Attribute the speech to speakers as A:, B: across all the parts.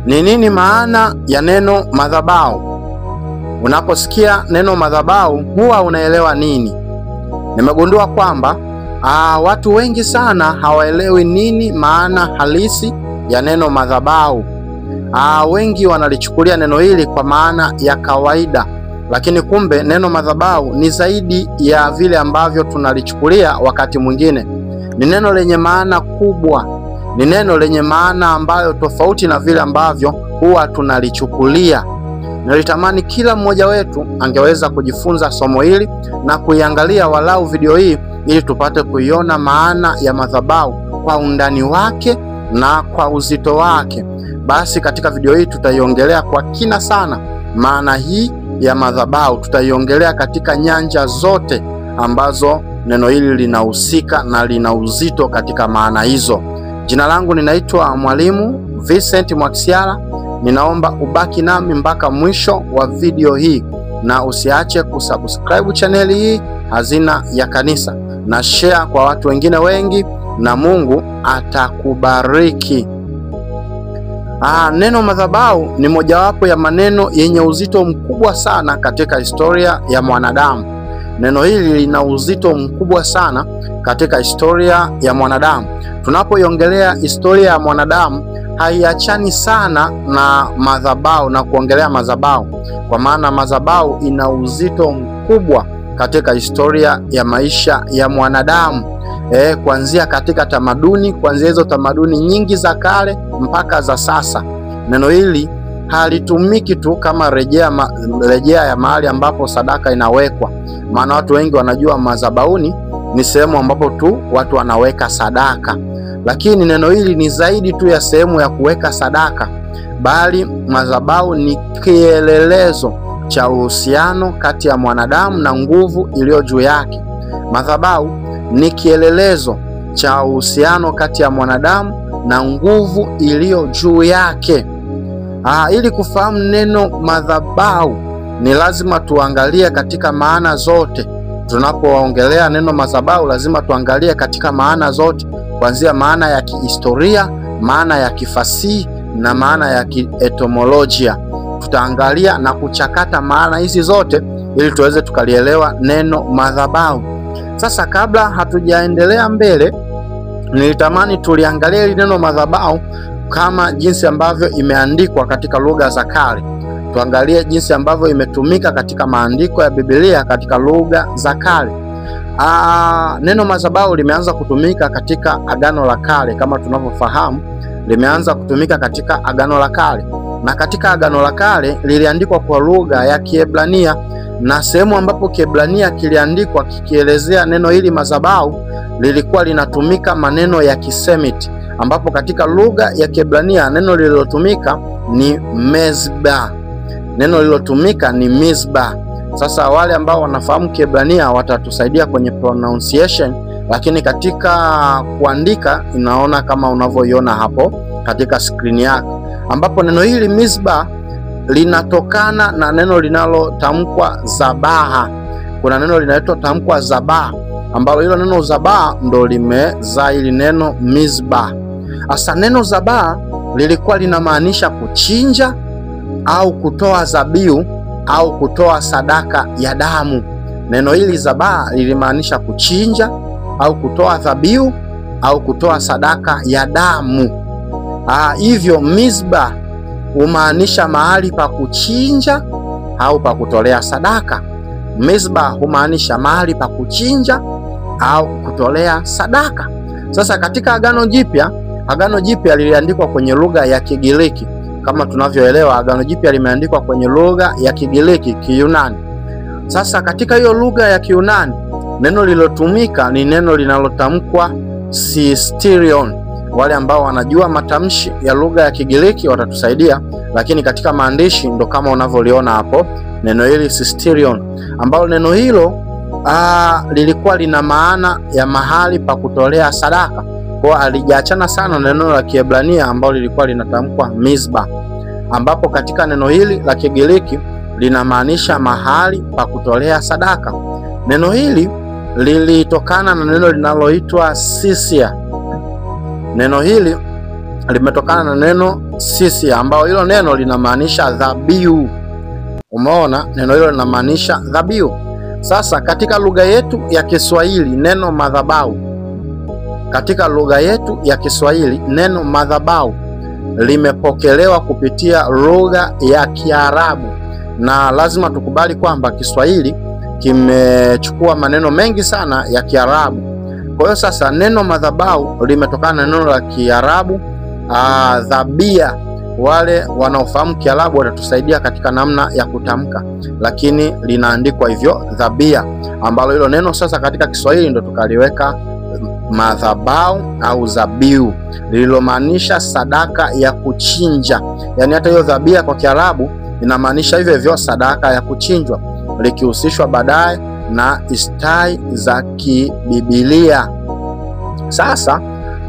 A: Ni nini maana ya neno madhabahu? Unaposikia neno madhabahu huwa unaelewa nini? Nimegundua kwamba watu wengi sana hawaelewi nini maana halisi ya neno madhabahu. Wengi wanalichukulia neno hili kwa maana ya kawaida, lakini kumbe neno madhabahu ni zaidi ya vile ambavyo tunalichukulia wakati mwingine. Ni neno lenye maana kubwa. Ni neno lenye maana ambayo tofauti na vile ambavyo huwa tunalichukulia. Nilitamani kila mmoja wetu angeweza kujifunza somo hili na kuiangalia walau video hii ili tupate kuiona maana ya madhabahu kwa undani wake na kwa uzito wake. Basi katika video hii tutaiongelea kwa kina sana maana hii ya madhabahu. Tutaiongelea katika nyanja zote ambazo neno hili linahusika na lina uzito katika maana hizo. Jina langu ninaitwa Mwalimu Vincent Mwakisyala. Ninaomba ubaki nami mpaka mwisho wa video hii na usiache kusubscribe chaneli hii Hazina ya Kanisa na share kwa watu wengine wengi na Mungu atakubariki. Neno madhabahu ni mojawapo ya maneno yenye uzito mkubwa sana katika historia ya mwanadamu. Neno hili lina uzito mkubwa sana katika historia ya mwanadamu. Tunapoiongelea historia ya mwanadamu, haiachani sana na madhabahu na kuongelea madhabahu, kwa maana madhabahu ina uzito mkubwa katika historia ya maisha ya mwanadamu. Kuanzia katika tamaduni, kuanzia hizo tamaduni nyingi za kale mpaka za sasa. Neno hili halitumiki tu kama rejea ya mahali ambapo sadaka inawekwa, maana watu wengi wanajua madhabahuni ni sehemu ambapo tu watu wanaweka sadaka, lakini neno hili ni zaidi tu ya sehemu ya kuweka sadaka, bali madhabahu ni kielelezo cha uhusiano kati ya mwanadamu na nguvu iliyo juu yake. Madhabahu ni kielelezo cha uhusiano kati ya mwanadamu na nguvu iliyo juu yake. Ili kufahamu neno madhabahu ni lazima tuangalie katika maana zote. Tunapoongelea neno madhabahu lazima tuangalie katika maana zote, kuanzia maana ya kihistoria, maana ya kifasihi na maana ya kietimolojia. Tutaangalia na kuchakata maana hizi zote ili tuweze tukalielewa neno madhabahu. Sasa kabla hatujaendelea mbele, nilitamani tuliangalia hili neno madhabahu kama jinsi ambavyo imeandikwa katika lugha za kale. Tuangalie jinsi ambavyo imetumika katika maandiko ya Biblia katika lugha za kale. Neno madhabahu limeanza kutumika katika Agano la Kale. Kama tunavyofahamu, limeanza kutumika katika Agano la Kale, na katika Agano la Kale liliandikwa kwa lugha ya Kiebrania, na sehemu ambapo Kiebrania kiliandikwa kikielezea neno hili madhabahu lilikuwa linatumika maneno ya Kisemiti, ambapo katika lugha ya Kiebrania neno lililotumika ni mezbah. Neno lililotumika ni mizbah. Sasa wale ambao wanafahamu Kiebrania watatusaidia kwenye pronunciation, lakini katika kuandika inaona kama unavyoiona hapo katika skrini yako, ambapo neno hili mizbah linatokana na neno linalotamkwa zabaha. Kuna neno linaloitwa tamkwa zabaha, ambalo hilo neno zabaha ndo limezaa hili neno mizbah. Asa neno zabaha lilikuwa linamaanisha kuchinja au kutoa dhabihu au kutoa sadaka ya damu. Neno hili zabaha lilimaanisha kuchinja au kutoa dhabihu au kutoa sadaka ya damu. Hivyo mizbah humaanisha mahali pa kuchinja au pa kutolea sadaka. Mizbah humaanisha mahali pa kuchinja au kutolea sadaka. Sasa katika Agano Jipya liliandikwa kwenye lugha ya Kigiriki. Kama tunavyoelewa, Agano Jipya limeandikwa kwenye lugha ya Kigiriki, Kiyunani. Sasa katika hiyo lugha ya Kiyunani, neno lililotumika ni neno linalotamkwa sisterion. Wale ambao wanajua matamshi ya lugha ya Kigiriki watatusaidia, lakini katika maandishi ndo kama unavyoliona hapo neno hili sisterion, ambalo neno hilo lilikuwa lina maana ya mahali pa kutolea sadaka. Kwa alijaachana sana na neno la Kiebrania ambalo lilikuwa linatamkwa mizbah, ambapo katika neno hili la Kigiriki linamaanisha mahali pa kutolea sadaka. Neno hili lilitokana na neno linaloitwa sisia. Neno hili limetokana na neno sisi, ambao hilo neno linamaanisha dhabihu. Umeona, neno hilo linamaanisha dhabihu. Sasa katika lugha yetu ya Kiswahili neno madhabahu, katika lugha yetu ya Kiswahili neno madhabahu limepokelewa kupitia lugha ya Kiarabu, na lazima tukubali kwamba Kiswahili kimechukua maneno mengi sana ya Kiarabu. Kwa hiyo sasa neno madhabahu limetokana na neno la Kiarabu dhabia. Wale wanaofahamu Kiarabu watatusaidia katika namna ya kutamka, lakini linaandikwa hivyo dhabia, ambalo hilo neno sasa katika Kiswahili ndo tukaliweka madhabahu au dhabihu, lililomaanisha sadaka ya kuchinja. Yaani hata hiyo dhabia kwa Kiarabu inamaanisha hivyo hivyo, sadaka ya kuchinjwa, likihusishwa baadaye na istai za kibibilia. Sasa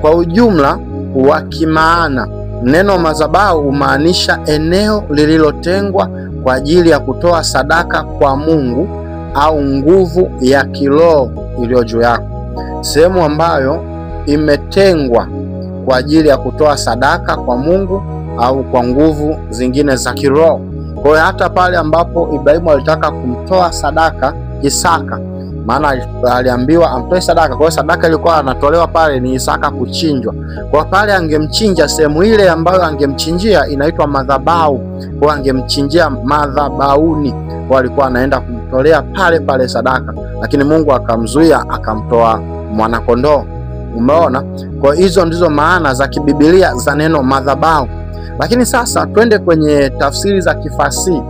A: kwa ujumla wa kimaana, neno madhabahu humaanisha eneo lililotengwa kwa ajili ya kutoa sadaka kwa Mungu au nguvu ya kiroho iliyo juu yako. Sehemu ambayo imetengwa kwa ajili ya kutoa sadaka kwa Mungu au kwa nguvu zingine za kiroho. Kwa hiyo hata pale ambapo Ibrahimu alitaka kumtoa sadaka Isaka, maana aliambiwa amtoe sadaka, kwa hiyo sadaka ilikuwa anatolewa pale ni Isaka kuchinjwa. Kwa pale angemchinja, sehemu ile ambayo angemchinjia inaitwa madhabahu. Kwa angemchinjia madhabahuni, kwa alikuwa anaenda kumtolea pale pale sadaka, lakini Mungu akamzuia, akamtoa mwanakondoo. Umeona? Kwa hizo ndizo maana za kibibilia za neno madhabahu. Lakini sasa twende kwenye tafsiri za kifasihi.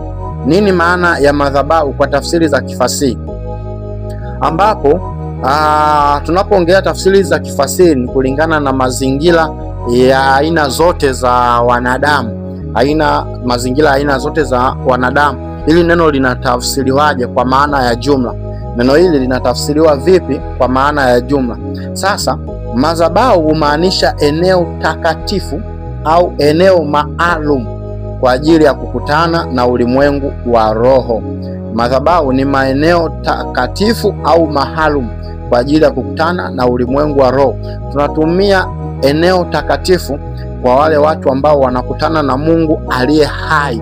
A: Nini maana ya madhabahu kwa tafsiri za kifasihi? Ambapo tunapoongea tafsiri za kifasihi ni kulingana na mazingira ya aina zote za wanadamu, mazingira ya aina zote za wanadamu. Hili neno linatafsiriwaje kwa maana ya jumla? Neno hili linatafsiriwa vipi kwa maana ya jumla? Sasa madhabahu humaanisha eneo takatifu au eneo maalum kwa ajili ya kukutana na ulimwengu wa roho. Madhabahu ni maeneo takatifu au maalum kwa ajili ya kukutana na ulimwengu wa roho. Tunatumia eneo takatifu kwa wale watu ambao wanakutana na Mungu aliye hai.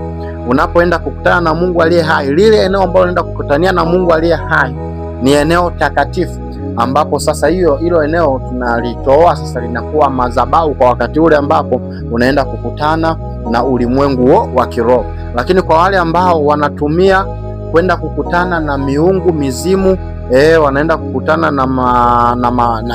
A: Unapoenda kukutana na Mungu aliye hai, lile eneo ambalo unaenda kukutania na Mungu aliye hai ni eneo takatifu, ambapo sasa hilo eneo tunalitoa sasa linakuwa madhabahu kwa wakati ule ambapo unaenda kukutana na ulimwengu wa kiroho. Lakini kwa wale ambao wanatumia kwenda kukutana na miungu, mizimu, wanaenda kukutana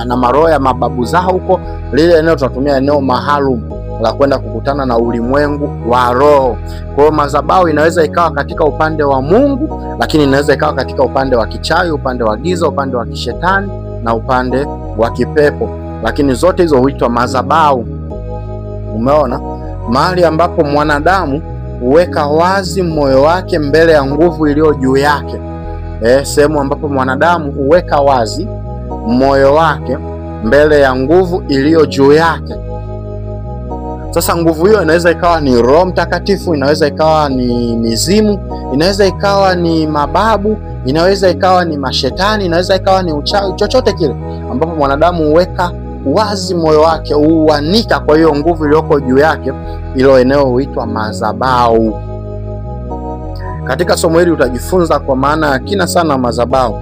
A: na maroho ya mababu zao huko, lile eneo tunatumia eneo maalum la kwenda kukutana na ulimwengu wa roho. Kwa hiyo madhabahu inaweza ikawa katika upande wa Mungu, lakini inaweza ikawa katika upande wa kichawi, upande wa giza, upande wa kishetani na upande wa kipepo, lakini zote hizo huitwa madhabahu. Umeona? Mahali ambapo mwanadamu huweka wazi moyo wake mbele ya nguvu iliyo juu yake. Sehemu ambapo mwanadamu huweka wazi moyo wake mbele ya nguvu iliyo juu yake. Sasa nguvu hiyo inaweza ikawa ni Roho Mtakatifu, inaweza ikawa ni mizimu, inaweza ikawa ni mababu, inaweza ikawa ni mashetani, inaweza ikawa ni uchawi, chochote kile ambapo mwanadamu huweka wazi moyo wake, huanika kwa hiyo nguvu iliyoko juu yake, ilo eneo huitwa madhabahu. Katika somo hili utajifunza kwa maana ya kina sana madhabahu.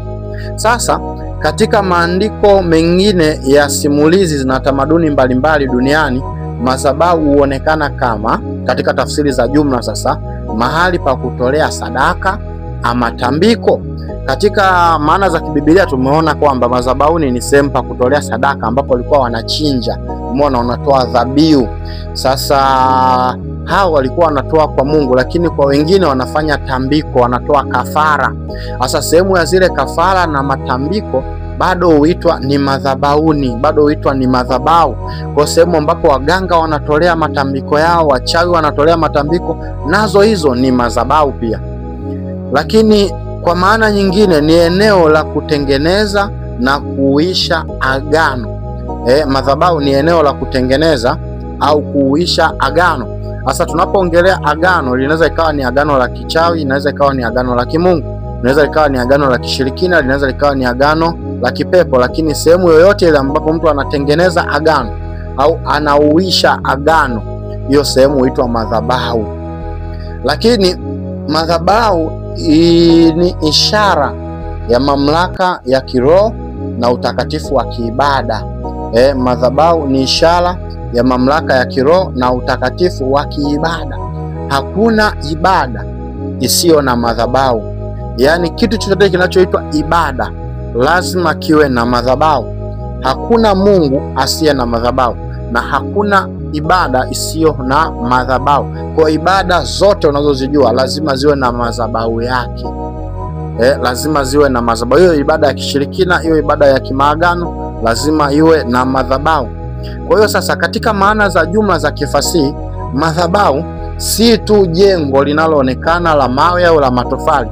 A: Sasa katika maandiko mengine ya simulizi na tamaduni mbalimbali duniani, madhabahu huonekana kama, katika tafsiri za jumla sasa, mahali pa kutolea sadaka ama tambiko. Katika maana za kibibilia tumeona kwamba madhabahu ni sehemu pa kutolea sadaka, ambapo walikuwa wanachinja, umeona, wanatoa dhabihu. Sasa hao walikuwa wanatoa kwa Mungu, lakini kwa wengine wanafanya tambiko, wanatoa kafara. Sasa sehemu ya zile kafara na matambiko bado huitwa ni madhabahuni, bado huitwa ni madhabahu. Kwa sehemu ambapo waganga wanatolea matambiko yao, wachawi wanatolea matambiko, nazo hizo ni madhabahu pia. Lakini kwa maana nyingine ni eneo la kutengeneza na kuisha agano. Madhabahu ni eneo la kutengeneza au kuisha agano. Sasa tunapoongelea agano, linaweza ikawa ni agano la kichawi, inaweza ikawa ni agano la kimungu, inaweza ikawa ni agano la kishirikina, linaweza ikawa ni agano la kipepo. Lakini sehemu yoyote ile ambapo mtu anatengeneza agano au anauisha agano, hiyo sehemu huitwa madhabahu. Lakini madhabahu ni ishara ya mamlaka ya kiroho na utakatifu wa kiibada. Madhabahu ni ishara ya mamlaka ya kiroho na utakatifu wa kiibada. Hakuna ibada isiyo na madhabahu. Yaani kitu chochote kinachoitwa ibada lazima kiwe na madhabahu. Hakuna Mungu asiye na madhabahu na hakuna ibada isiyo na madhabahu. Kwa ibada zote unazozijua lazima ziwe na madhabahu yake. Lazima ziwe na madhabahu. Hiyo ibada ya kishirikina, hiyo ibada ya kimaagano lazima iwe na madhabahu. Kwa hiyo sasa, katika maana za jumla za kifasihi, madhabahu si tu jengo linaloonekana la mawe au la matofali,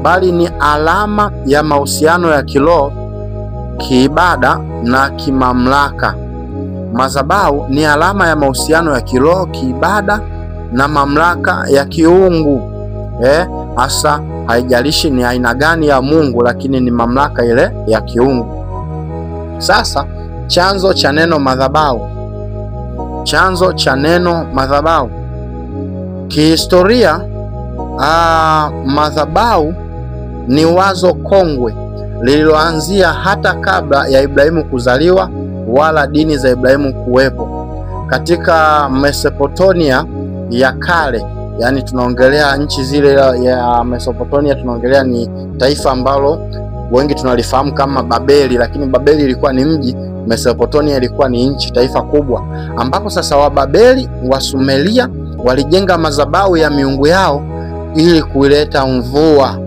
A: bali ni alama ya mahusiano ya kiroho, kiibada na kimamlaka. Madhabahu ni alama ya mahusiano ya kiroho, kiibada na mamlaka ya kiungu. Hasa haijalishi ni aina gani ya Mungu, lakini ni mamlaka ile ya kiungu. Sasa chanzo cha neno madhabahu. Chanzo cha neno madhabahu kihistoria, madhabahu ni wazo kongwe lililoanzia hata kabla ya Ibrahimu kuzaliwa wala dini za Ibrahimu kuwepo. Katika Mesopotamia ya kale, yani tunaongelea nchi zile ya Mesopotamia, tunaongelea ni taifa ambalo wengi tunalifahamu kama Babeli, lakini Babeli ilikuwa ni mji, Mesopotamia ilikuwa ni nchi, taifa kubwa, ambapo sasa Wababeli, Wasumeria walijenga madhabahu ya miungu yao ili kuleta mvua.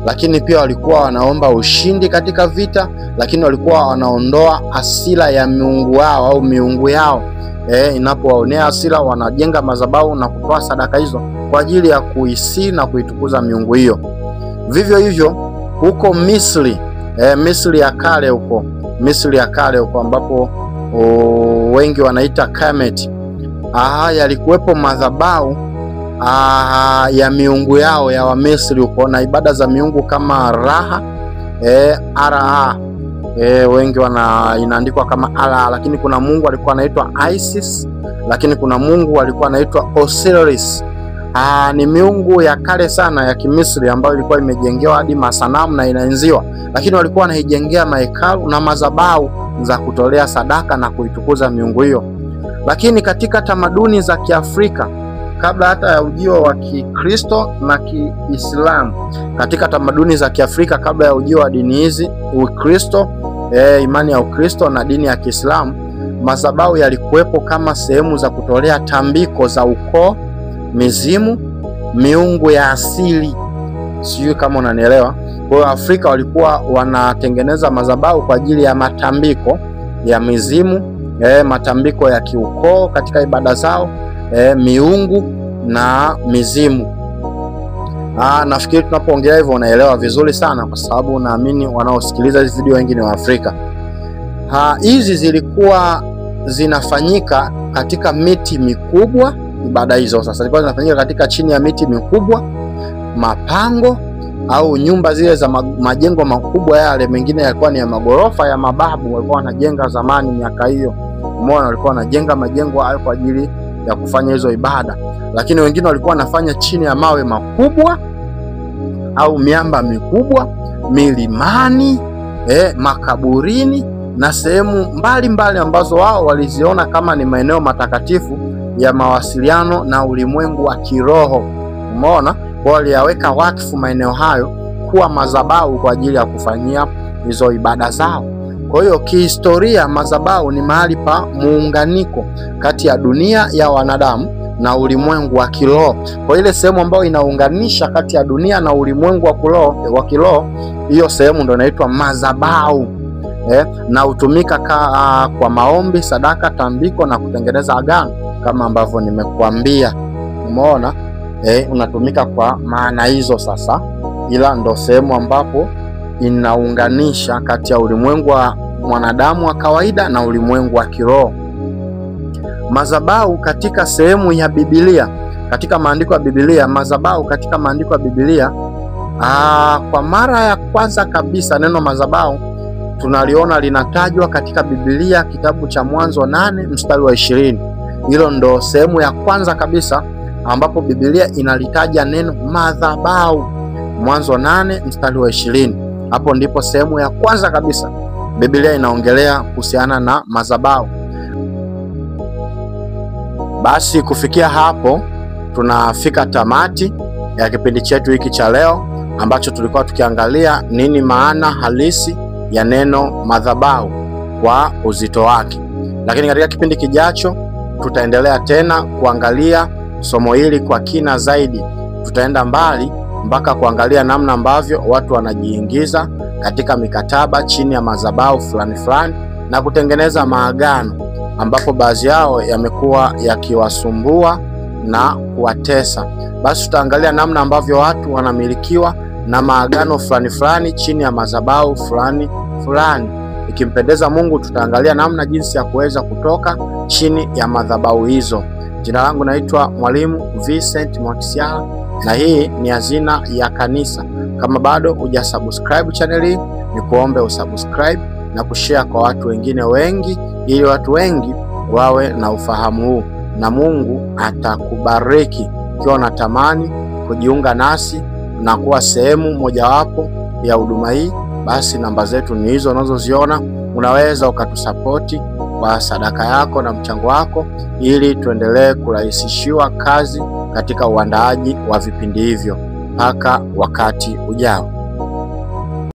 A: Lakini pia walikuwa wanaomba ushindi katika vita, lakini walikuwa wanaondoa hasira ya miungu wao au miungu yao. Inapowaonea hasira wanajenga madhabahu na kutoa sadaka hizo kwa ajili ya kuisii na kuitukuza miungu hiyo. Vivyo hivyo huko Misri, Misri ya kale huko, Misri ya kale huko ambapo wengi wanaita Kemet, yalikuwepo madhabahu ya miungu yao ya Wamisri huko, na ibada za miungu kama Raha, Ra, wengi inaandikwa kama Ala, lakini kuna mungu alikuwa anaitwa Isis, lakini kuna mungu alikuwa anaitwa Osiris. Ni miungu ya kale sana ya Kimisri ambayo ilikuwa imejengewa hadi masanamu na inaenziwa, lakini walikuwa wanaijengea mahekalu na madhabahu za kutolea sadaka na kuitukuza miungu hiyo. Lakini katika tamaduni za Kiafrika, kabla hata ya ujio wa Kikristo na Kiislamu, katika tamaduni za Kiafrika kabla ya ujio wa dini hizi, Ukristo, imani ya Ukristo na dini ya Kiislamu, madhabahu yalikuwepo kama sehemu za kutolea tambiko za ukoo, mizimu, miungu ya asili. Sijui kama unanielewa. Kwa hiyo Afrika walikuwa wanatengeneza madhabahu kwa ajili ya matambiko ya mizimu, matambiko ya kiukoo katika ibada zao, miungu na mizimu. Nafikiri tunapoongea hivyo unaelewa vizuri sana, kwa sababu naamini wanaosikiliza hizi video wengi ni Waafrika. Hizi zilikuwa zinafanyika katika miti mikubwa. Ibada hizo sasa zilikuwa zinafanyika katika chini ya miti mikubwa, mapango au nyumba zile za majengo makubwa yale. Mengine yalikuwa ni ya magorofa ya mababu, walikuwa wanajenga zamani miaka hiyo. Umeona, walikuwa wanajenga majengo hayo kwa ajili ya kufanya hizo ibada. Lakini wengine walikuwa wanafanya chini ya mawe makubwa au miamba mikubwa, milimani, makaburini na sehemu mbalimbali ambazo wao waliziona kama ni maeneo matakatifu ya mawasiliano na ulimwengu wa kiroho. Umeona, waliyaweka wakfu maeneo hayo kuwa madhabahu kwa ajili ya kufanyia hizo ibada zao. Kwa hiyo kihistoria, madhabahu ni mahali pa muunganiko kati ya dunia ya wanadamu na ulimwengu wa kiroho. Kwa ile sehemu ambayo inaunganisha kati ya dunia na ulimwengu wa kiroho, hiyo sehemu ndio inaitwa madhabahu. Na hutumika kwa maombi, sadaka, tambiko na kutengeneza agano kama ambavyo nimekuambia. Umeona, unatumika kwa maana hizo sasa, ila ndo sehemu ambapo inaunganisha kati ya ulimwengu wa mwanadamu wa kawaida na ulimwengu wa kiroho. Madhabahu katika sehemu ya Biblia, katika maandiko ya Biblia, madhabahu katika maandiko ya Biblia, kwa mara ya kwanza kabisa neno madhabahu tunaliona linatajwa katika Biblia, kitabu cha Mwanzo 8 mstari wa 20. Hilo ndo sehemu ya kwanza kabisa ambapo Biblia inalitaja neno madhabahu. Mwanzo 8 mstari wa 20. Hapo ndipo sehemu ya kwanza kabisa Biblia inaongelea kuhusiana na madhabahu. Basi kufikia hapo tunafika tamati ya kipindi chetu hiki cha leo, ambacho tulikuwa tukiangalia nini maana halisi ya neno madhabahu kwa uzito wake. Lakini katika kipindi kijacho tutaendelea tena kuangalia somo hili kwa kina zaidi. Tutaenda mbali mpaka kuangalia namna ambavyo watu wanajiingiza katika mikataba chini ya madhabahu fulani fulani na kutengeneza maagano, ambapo baadhi yao yamekuwa yakiwasumbua na kuwatesa. Basi tutaangalia namna ambavyo watu wanamilikiwa na maagano fulani fulani chini ya madhabahu fulani fulani. Ikimpendeza Mungu, tutaangalia namna jinsi ya kuweza kutoka chini ya madhabahu hizo. Jina langu naitwa Mwalimu Vincent Mwakisyala na hii ni Hazina ya Kanisa. Kama bado hujasubscribe channel hii, ni kuombe usubscribe na kushare kwa watu wengine wengi, ili watu wengi wawe na ufahamu huu, na Mungu atakubariki. Ikiwa unatamani kujiunga nasi na kuwa sehemu mojawapo ya huduma hii, basi namba zetu ni hizo unazoziona. Unaweza ukatusapoti kwa sadaka yako na mchango wako, ili tuendelee kurahisishiwa kazi katika uandaaji wa vipindi hivyo. Mpaka wakati ujao.